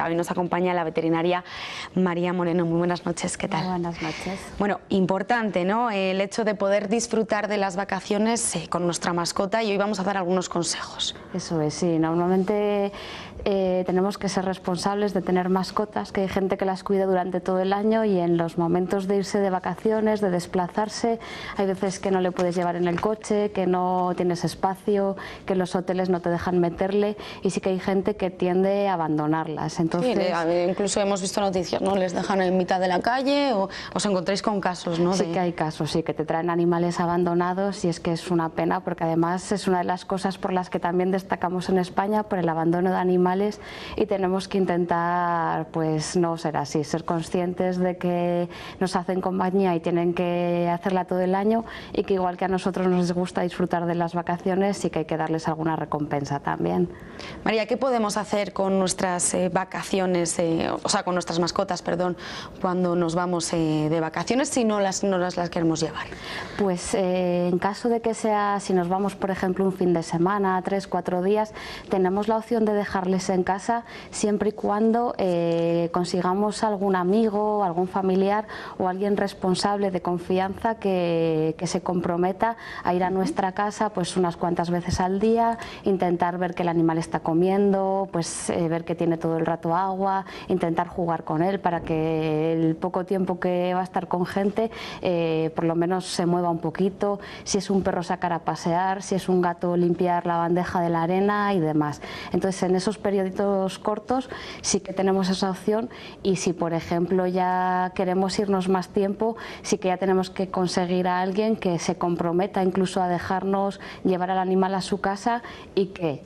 mascota. Hoy nos acompaña la veterinaria María Moreno. Muy buenas noches, ¿qué tal? Muy buenas noches. Bueno, importante, ¿no?, el hecho de poder disfrutar de las vacaciones con nuestra mascota, y hoy vamos a dar algunos consejos. Eso es, sí. Normalmente tenemos que ser responsables de tener mascotas, que hay gente que las cuida durante todo el año y en los momentos de irse de vacaciones, de desplazarse, hay veces que no le puedes llevar en el coche, que no tienes espacio, que los hoteles no te dejan meterle, y sí que hay gente que tiende a abandonarlas. Entonces, sí, incluso hemos visto noticias, ¿no?, les dejan en mitad de la calle, o os encontráis con casos, ¿no? Sí que hay casos, sí, que te traen animales abandonados, y es que es una pena, porque además es una de las cosas por las que también destacamos en España, por el abandono de animales, y tenemos que intentar pues no ser así, ser conscientes de que nos hacen compañía y tienen que hacerla todo el año, y que igual que a nosotros nos gusta disfrutar de las vacaciones, sí que hay que darles alguna recompensa también. María, ¿qué podemos hacer con nuestras vacaciones, o sea, con nuestras mascotas, perdón, cuando nos vamos de vacaciones, si no las queremos llevar? Pues en caso de que sea, si nos vamos por ejemplo un fin de semana, 3-4 días, tenemos la opción de dejarles en casa, siempre y cuando consigamos algún amigo, algún familiar o alguien responsable de confianza que se comprometa a ir a nuestra casa pues unas cuantas veces al día, intentar ver que el animal está comiendo, pues ver que tiene todo el rato agua, intentar jugar con él para que el poco tiempo que va a estar con gente por lo menos se mueva un poquito, si es un perro sacar a pasear, si es un gato limpiar la bandeja de la arena y demás. Entonces en esos perioditos cortos sí que tenemos esa opción, y si por ejemplo ya queremos irnos más tiempo, sí que ya tenemos que conseguir a alguien que se comprometa incluso a dejarnos llevar al animal a su casa y que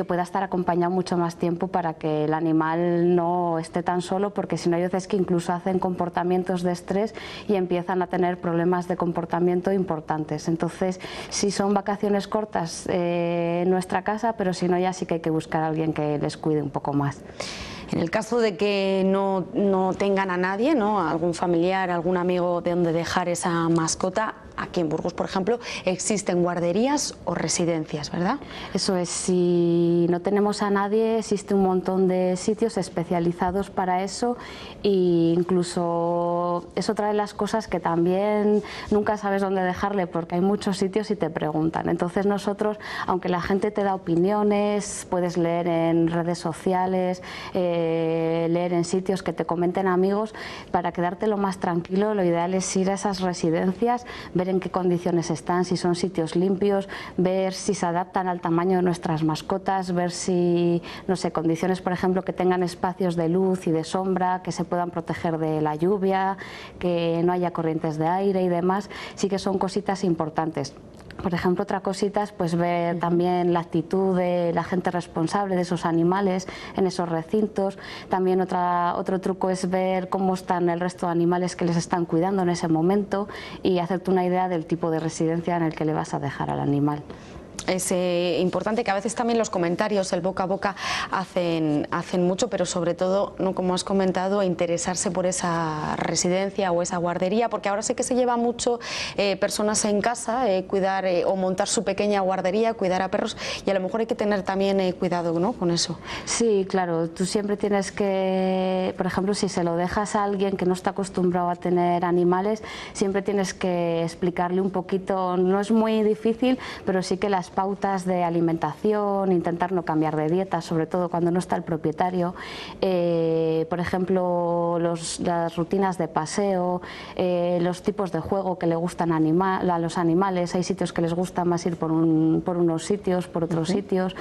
pueda estar acompañado mucho más tiempo, para que el animal no esté tan solo, porque si no hay veces que incluso hacen comportamientos de estrés y empiezan a tener problemas de comportamiento importantes. Entonces, si son vacaciones cortas en nuestra casa, pero si no, ya sí que hay que buscar a alguien que les cuide un poco más. En el caso de que no tengan a nadie, ¿no?, algún familiar, algún amigo de donde dejar esa mascota, aquí en Burgos, por ejemplo, existen guarderías o residencias, ¿verdad? Eso es, si no tenemos a nadie, existe un montón de sitios especializados para eso, e incluso es otra de las cosas que también nunca sabes dónde dejarle, porque hay muchos sitios y te preguntan. Entonces nosotros, aunque la gente te da opiniones, puedes leer en redes sociales, leer en sitios que te comenten amigos, para quedarte lo más tranquilo, lo ideal es ir a esas residencias, ver en qué condiciones están, si son sitios limpios, ver si se adaptan al tamaño de nuestras mascotas, ver si, no sé, condiciones por ejemplo que tengan espacios de luz y de sombra, que se puedan proteger de la lluvia, que no haya corrientes de aire y demás. Sí que son cositas importantes. Por ejemplo, otra cosita es pues ver también la actitud de la gente responsable de esos animales en esos recintos. También otro truco es ver cómo están el resto de animales que les están cuidando en ese momento, y hacerte una idea del tipo de residencia en el que le vas a dejar al animal. Es importante que a veces también los comentarios, el boca a boca, hacen mucho, pero sobre todo, ¿no?, como has comentado, interesarse por esa residencia o esa guardería, porque ahora sí que se lleva mucho personas en casa, cuidar o montar su pequeña guardería, cuidar a perros, y a lo mejor hay que tener también cuidado, ¿no?, con eso. Sí, claro, tú siempre tienes que, por ejemplo, si se lo dejas a alguien que no está acostumbrado a tener animales, siempre tienes que explicarle un poquito, no es muy difícil, pero sí que las pautas de alimentación, intentar no cambiar de dieta, sobre todo cuando no está el propietario, por ejemplo las rutinas de paseo, los tipos de juego que le gustan a los animales. Hay sitios que les gusta más ir por unos sitios, por otros sitios,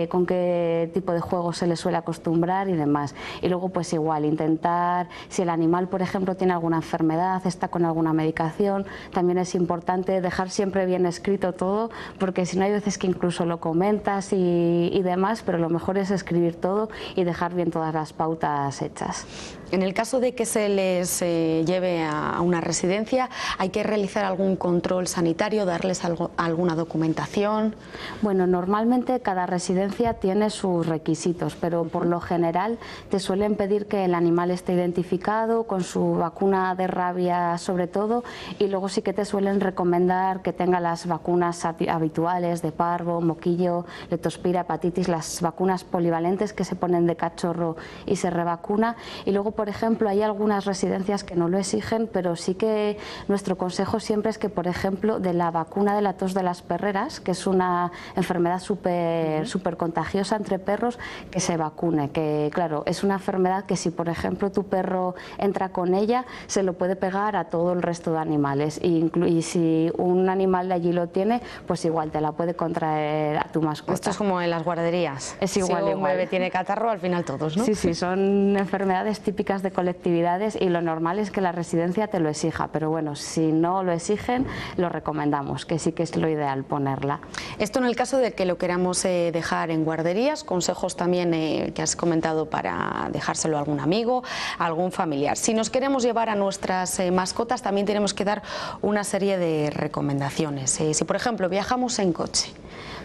con qué tipo de juego se les suele acostumbrar y demás. Y luego pues igual intentar, si el animal por ejemplo tiene alguna enfermedad, está con alguna medicación, también es importante dejar siempre bien escrito todo, porque si no hay veces que incluso lo comentas y demás, pero lo mejor es escribir todo y dejar bien todas las pautas hechas. En el caso de que se les lleve a una residencia, ¿hay que realizar algún control sanitario, darles alguna documentación? Bueno, normalmente cada residencia tiene sus requisitos, pero por lo general te suelen pedir que el animal esté identificado con su vacuna de rabia sobre todo, y luego sí que te suelen recomendar que tenga las vacunas habituales de parvo, moquillo, leptospira, hepatitis, las vacunas polivalentes que se ponen de cachorro y se revacuna. Y luego, por ejemplo, hay algunas residencias que no lo exigen, pero sí que nuestro consejo siempre es que, por ejemplo, de la vacuna de la tos de las perreras, que es una enfermedad súper contagiosa entre perros, que se vacune, que claro, es una enfermedad que si, por ejemplo, tu perro entra con ella, se lo puede pegar a todo el resto de animales, y si un animal de allí lo tiene, pues igual te la puede contraer a tu mascota. Esto es como en las guarderías. Es igual, si un bebé tiene catarro, al final todos, ¿no? Sí, sí, son enfermedades típicas de colectividades y lo normal es que la residencia te lo exija, pero bueno, si no lo exigen, lo recomendamos, que sí que es lo ideal ponerla. Esto en el caso de que lo queramos dejar en guarderías, consejos también que has comentado para dejárselo a algún amigo, a algún familiar. Si nos queremos llevar a nuestras mascotas, también tenemos que dar una serie de recomendaciones. Si por ejemplo viajamos en coche.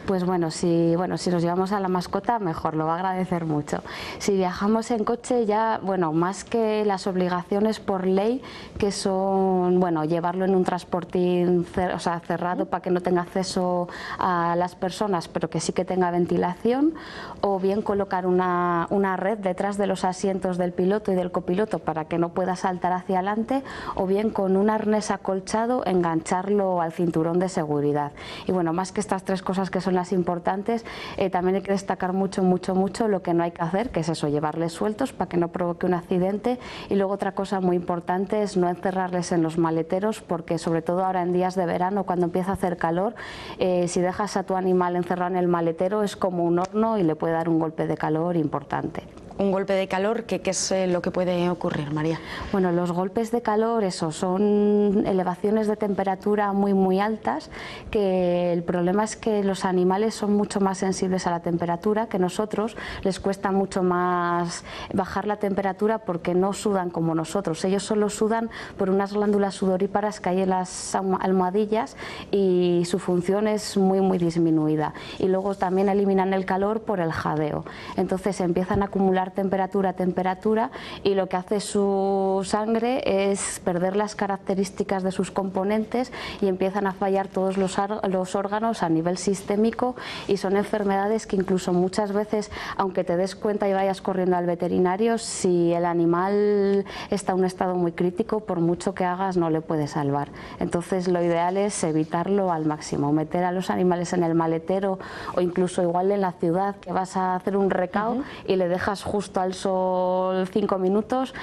Pues bueno, si nos llevamos a la mascota, mejor, lo va a agradecer mucho. Si viajamos en coche, ya, bueno, más que las obligaciones por ley, que son, bueno, llevarlo en un transportín cerrado para que no tenga acceso a las personas, pero que sí que tenga ventilación, o bien colocar una red detrás de los asientos del piloto y del copiloto para que no pueda saltar hacia adelante, o bien con un arnés acolchado engancharlo al cinturón de seguridad. Y bueno, más que estas tres cosas que son las importantes, también hay que destacar mucho lo que no hay que hacer, que es eso, llevarles sueltos para que no provoque un accidente. Y luego otra cosa muy importante es no encerrarles en los maleteros, porque sobre todo ahora en días de verano, cuando empieza a hacer calor, si dejas a tu animal encerrado en el maletero es como un horno y le puede dar un golpe de calor importante. Un golpe de calor, ¿qué es lo que puede ocurrir, María? Bueno, los golpes de calor, eso, son elevaciones de temperatura muy altas, que el problema es que los animales son mucho más sensibles a la temperatura que nosotros, les cuesta mucho más bajar la temperatura porque no sudan como nosotros, ellos solo sudan por unas glándulas sudoríparas que hay en las almohadillas y su función es muy disminuida, y luego también eliminan el calor por el jadeo, entonces empiezan a acumular temperatura, y lo que hace su sangre es perder las características de sus componentes y empiezan a fallar todos los órganos a nivel sistémico, y son enfermedades que incluso muchas veces, aunque te des cuenta y vayas corriendo al veterinario, si el animal está en un estado muy crítico, por mucho que hagas no le puedes salvar. Entonces lo ideal es evitarlo al máximo, meter a los animales en el maletero, o incluso igual en la ciudad que vas a hacer un recao y le dejas justo al sol 5 minutos,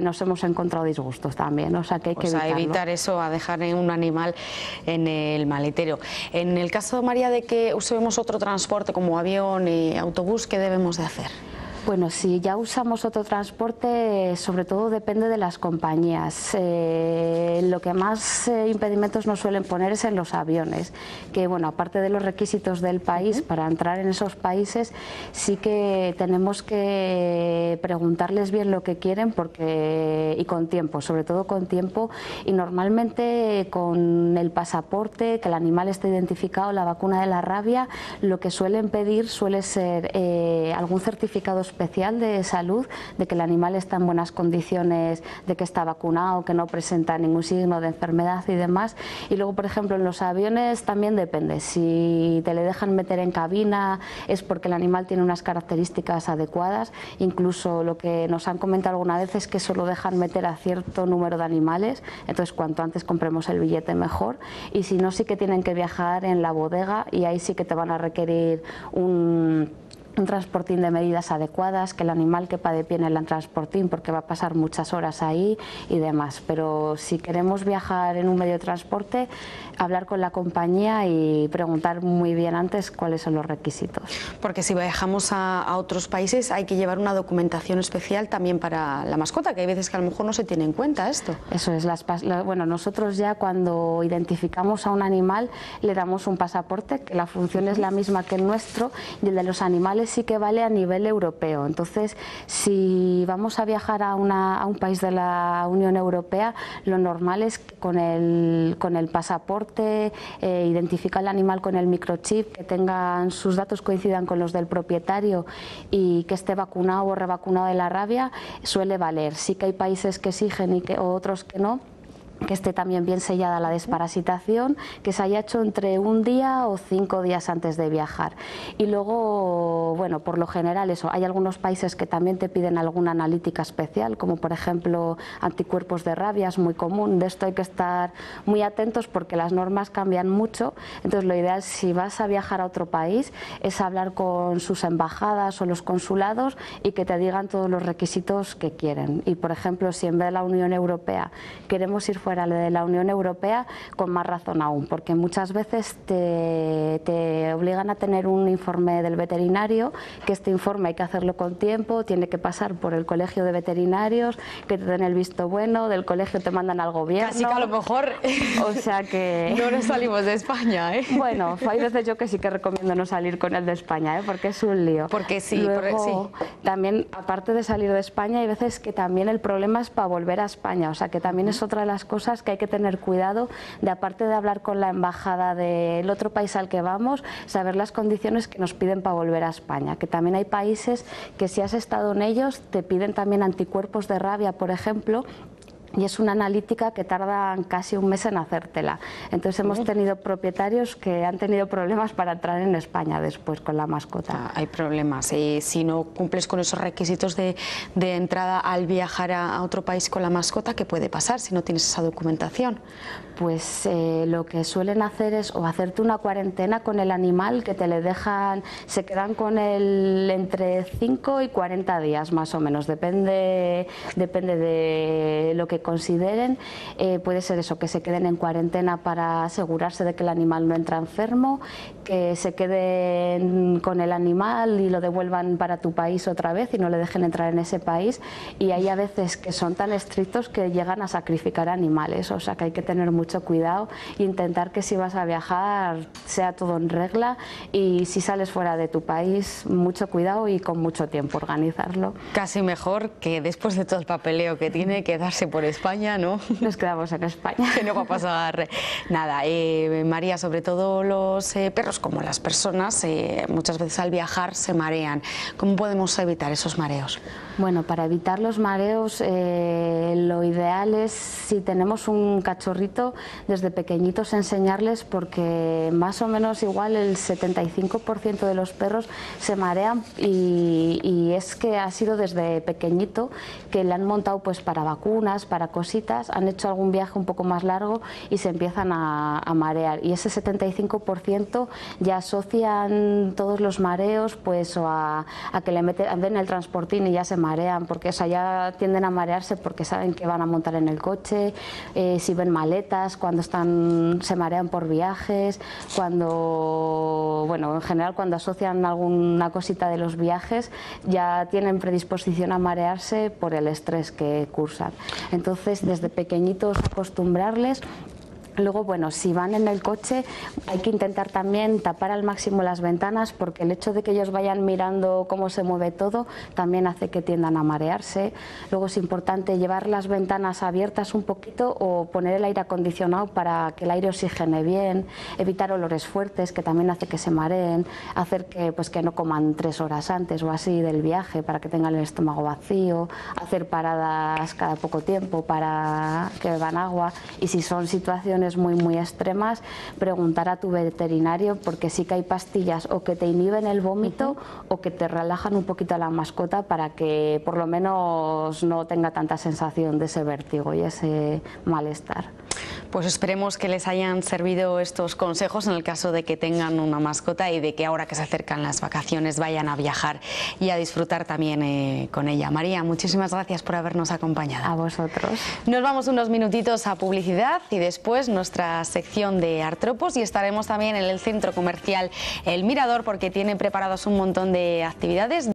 nos hemos encontrado disgustos también, o sea que hay que evitarlo. Evitar eso, a dejar un animal en el maletero. En el caso, María, de que usemos otro transporte como avión y autobús, ¿qué debemos de hacer? Bueno, si ya usamos otro transporte, sobre todo depende de las compañías. Lo que más impedimentos nos suelen poner es en los aviones, que bueno, aparte de los requisitos del país, para entrar en esos países sí que tenemos que preguntarles bien lo que quieren, y con tiempo, sobre todo con tiempo, y normalmente con el pasaporte, que el animal esté identificado, la vacuna de la rabia, lo que suelen pedir suele ser algún certificado especial de salud, de que el animal está en buenas condiciones, de que está vacunado, que no presenta ningún signo de enfermedad y demás. Y luego, por ejemplo, en los aviones también depende, si te le dejan meter en cabina es porque el animal tiene unas características adecuadas, incluso lo que nos han comentado alguna vez es que solo dejan meter a cierto número de animales, entonces cuanto antes compremos el billete mejor, y si no sí que tienen que viajar en la bodega, y ahí sí que te van a requerir un transportín de medidas adecuadas, que el animal quepa de pie en el transportín porque va a pasar muchas horas ahí y demás. Pero si queremos viajar en un medio de transporte, hablar con la compañía y preguntar muy bien antes cuáles son los requisitos. Porque si viajamos a otros países hay que llevar una documentación especial también para la mascota, que hay veces que a lo mejor no se tiene en cuenta esto. Eso es, bueno, nosotros ya cuando identificamos a un animal le damos un pasaporte, que la función es la misma que el nuestro, y el de los animales sí que vale a nivel europeo. Entonces, si vamos a viajar a un país de la Unión Europea, lo normal es que con el pasaporte identifica al animal con el microchip, que tengan sus datos coincidan con los del propietario y que esté vacunado o revacunado de la rabia, suele valer. Sí que hay países que exigen o otros que no, que esté también bien sellada la desparasitación, que se haya hecho entre 1 día o 5 días antes de viajar. Y luego, bueno, por lo general eso, hay algunos países que también te piden alguna analítica especial, como por ejemplo anticuerpos de rabia, es muy común. De esto hay que estar muy atentos porque las normas cambian mucho. Entonces lo ideal, si vas a viajar a otro país, es hablar con sus embajadas o los consulados y que te digan todos los requisitos que quieren. Y por ejemplo, si en vez de la Unión Europea queremos ir fuera de la Unión Europea, con más razón aún, porque muchas veces te obligan a tener un informe del veterinario, que este informe hay que hacerlo con tiempo, tiene que pasar por el colegio de veterinarios, que te den el visto bueno, del colegio te mandan al gobierno. Casi que a lo mejor o sea que no nos salimos de España, ¿eh? Bueno, hay veces yo que sí que recomiendo no salir con el de España, ¿eh? Porque es un lío. Porque sí, luego, sí. También, aparte de salir de España, hay veces que también el problema es para volver a España, o sea que también es otra de las cosas que hay que tener cuidado, de aparte de hablar con la embajada del otro país al que vamos, saber las condiciones que nos piden para volver a España, que también hay países que si has estado en ellos te piden también anticuerpos de rabia, por ejemplo, y es una analítica que tarda casi 1 mes en hacértela. Entonces hemos tenido propietarios que han tenido problemas para entrar en España después con la mascota. Hay problemas. Si no cumples con esos requisitos de entrada al viajar a otro país con la mascota, ¿qué puede pasar si no tienes esa documentación? Pues lo que suelen hacer es o hacerte una cuarentena con el animal, que te le dejan, se quedan con él entre 5 y 40 días más o menos, depende de lo que consideren. Puede ser eso, que se queden en cuarentena para asegurarse de que el animal no entra enfermo, que se queden con el animal y lo devuelvan para tu país otra vez y no le dejen entrar en ese país. Y hay a veces que son tan estrictos que llegan a sacrificar animales, o sea que hay que tener mucho cuidado e intentar que si vas a viajar sea todo en regla, y si sales fuera de tu país, mucho cuidado y con mucho tiempo organizarlo. Casi mejor que después de todo el papeleo que tiene quedarse por España, ¿no? Nos quedamos en España. Que no va a pasar nada. María, sobre todo los perros como las personas, muchas veces al viajar se marean. ¿Cómo podemos evitar esos mareos? Bueno, para evitar los mareos lo ideal es, si tenemos un cachorrito, desde pequeñitos enseñarles, porque más o menos igual el 75% de los perros se marean y es que ha sido desde pequeñito que le han montado pues para vacunas, para cositas, han hecho algún viaje un poco más largo y se empiezan a marear, y ese 75% ya asocian todos los mareos pues a que le ven el transportín y ya se marean, porque o sea, ya tienden a marearse porque saben que van a montar en el coche, si ven maletas, cuando se marean por viajes, cuando, bueno, en general cuando asocian alguna cosita de los viajes ya tienen predisposición a marearse por el estrés que cursan. Entonces, desde pequeñitos acostumbrarles. Luego, bueno, si van en el coche hay que intentar también tapar al máximo las ventanas, porque el hecho de que ellos vayan mirando cómo se mueve todo también hace que tiendan a marearse. Luego es importante llevar las ventanas abiertas un poquito o poner el aire acondicionado para que el aire oxigene bien, evitar olores fuertes que también hace que se mareen, hacer que no coman 3 horas antes o así del viaje para que tengan el estómago vacío, hacer paradas cada poco tiempo para que beban agua, y si son situaciones muy extremas, preguntar a tu veterinario, porque sí que hay pastillas o que te inhiben el vómito o que te relajan un poquito a la mascota para que por lo menos no tenga tanta sensación de ese vértigo y ese malestar. Pues esperemos que les hayan servido estos consejos en el caso de que tengan una mascota y de que ahora que se acercan las vacaciones vayan a viajar y a disfrutar también con ella. María, muchísimas gracias por habernos acompañado. A vosotros. Nos vamos unos minutitos a publicidad y después nuestra sección de artrópodos, y estaremos también en el centro comercial El Mirador porque tiene preparados un montón de actividades.